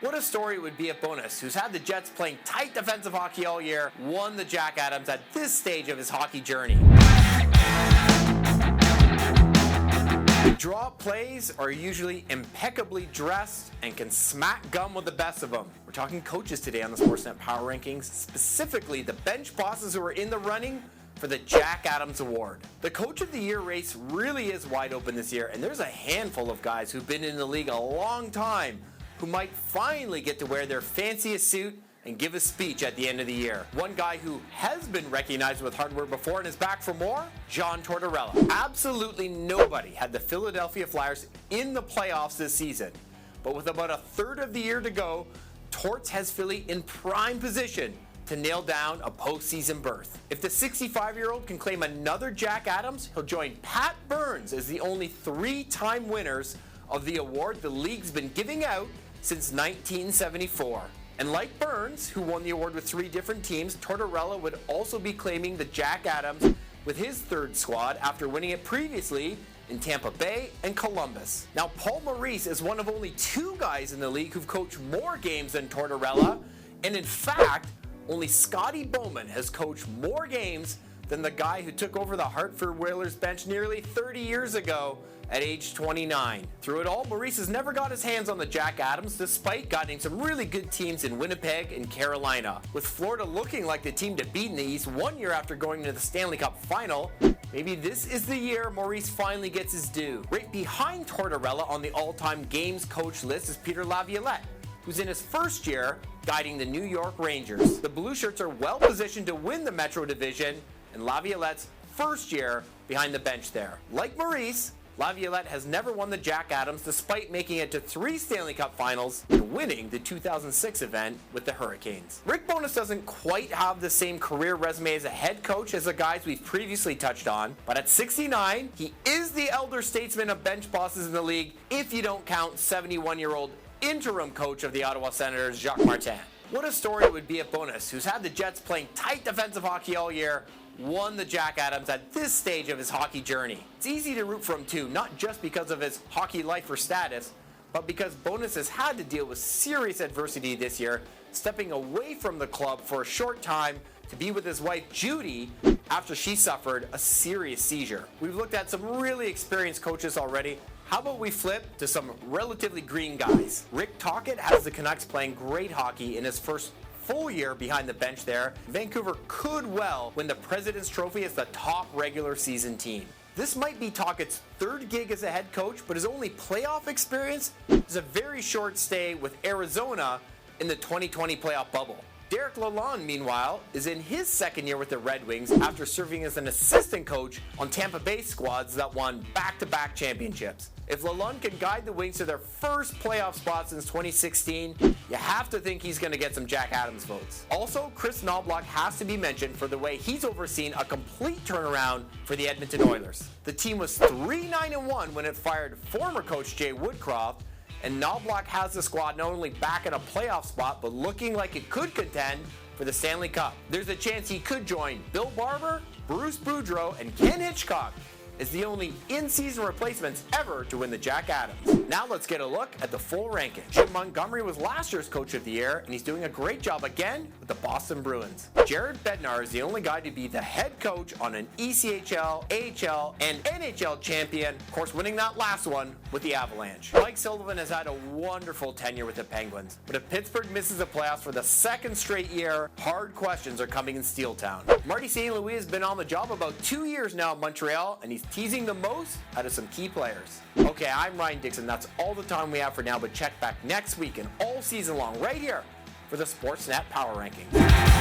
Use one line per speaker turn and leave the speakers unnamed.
What a story it would be if Bowness, who's had the Jets playing tight defensive hockey all year, won the Jack Adams at this stage of his hockey journey. The drop plays are usually impeccably dressed and can smack gum with the best of them. We're talking coaches today on the Sportsnet Power Rankings, specifically the bench bosses who are in the running for the Jack Adams Award. The Coach of the Year race really is wide open this year, and there's a handful of guys who've been in the league a long time who might finally get to wear their fanciest suit and give a speech at the end of the year. One guy who has been recognized with hard work before and is back for more, John Tortorella. Absolutely nobody had the Philadelphia Flyers in the playoffs this season. But with about a third of the year to go, Torts has Philly in prime position to nail down a postseason berth. If the 65-year-old can claim another Jack Adams, he'll join Pat Burns as the only three-time winners of the award the league's been giving out since 1974. And like Burns, who won the award with three different teams, Tortorella would also be claiming the Jack Adams with his third squad after winning it previously in Tampa Bay and Columbus. Now, Paul Maurice is one of only two guys in the league who've coached more games than Tortorella, and in fact, only Scotty Bowman has coached more games than the guy who took over the Hartford Whalers bench nearly 30 years ago at age 29. Through it all, Maurice has never got his hands on the Jack Adams, despite guiding some really good teams in Winnipeg and Carolina. With Florida looking like the team to beat in the East 1 year after going to the Stanley Cup final, maybe this is the year Maurice finally gets his due. Right behind Tortorella on the all-time games coach list is Peter Laviolette, who's in his first year guiding the New York Rangers. The Blue Shirts are well positioned to win the Metro Division, and Laviolette's first year behind the bench there. Like Maurice, Laviolette has never won the Jack Adams despite making it to 3 Stanley Cup finals and winning the 2006 event with the Hurricanes. Rick Bowness doesn't quite have the same career resume as a head coach as the guys we've previously touched on, but at 69, he is the elder statesman of bench bosses in the league if you don't count 71-year-old interim coach of the Ottawa Senators, Jacques Martin. What a story it would be if Bowness, who's had the Jets playing tight defensive hockey all year, won the Jack Adams at this stage of his hockey journey. It's easy to root for him too, not just because of his hockey life or status, but because Bowness has had to deal with serious adversity this year, stepping away from the club for a short time to be with his wife Judy after she suffered a serious seizure. We've looked at some really experienced coaches already. How about we flip to some relatively green guys? Rick Tocchet has the Canucks playing great hockey in his first full year behind the bench there. Vancouver could well win the President's Trophy as the top regular season team. This might be Tocchet's third gig as a head coach, but his only playoff experience is a very short stay with Arizona in the 2020 playoff bubble. Derek Lalonde, meanwhile, is in his second year with the Red Wings after serving as an assistant coach on Tampa Bay squads that won back-to-back championships. If Lalonde can guide the Wings to their first playoff spot since 2016, you have to think he's going to get some Jack Adams votes. Also, Chris Knobloch has to be mentioned for the way he's overseen a complete turnaround for the Edmonton Oilers. The team was 3-9-1 when it fired former coach Jay Woodcroft, and Knobloch has the squad not only back in a playoff spot, but looking like it could contend for the Stanley Cup. There's a chance he could join Bill Barber, Bruce Boudreau, and Ken Hitchcock as the only in-season replacements ever to win the Jack Adams. Now let's get a look at the full ranking. Jim Montgomery was last year's Coach of the Year, and he's doing a great job again with the Boston Bruins. Jared Bednar is the only guy to be the head coach on an ECHL, AHL, and NHL champion, of course winning that last one with the Avalanche. Mike Sullivan has had a wonderful tenure with the Penguins, but if Pittsburgh misses the playoffs for the second straight year, hard questions are coming in Steel Town. Marty St. Louis has been on the job about 2 years now in Montreal, and he's teasing the most out of some key players. Okay, I'm Ryan Dixon. That's all the time we have for now, but check back next week and all season long right here for the Sportsnet Power Rankings.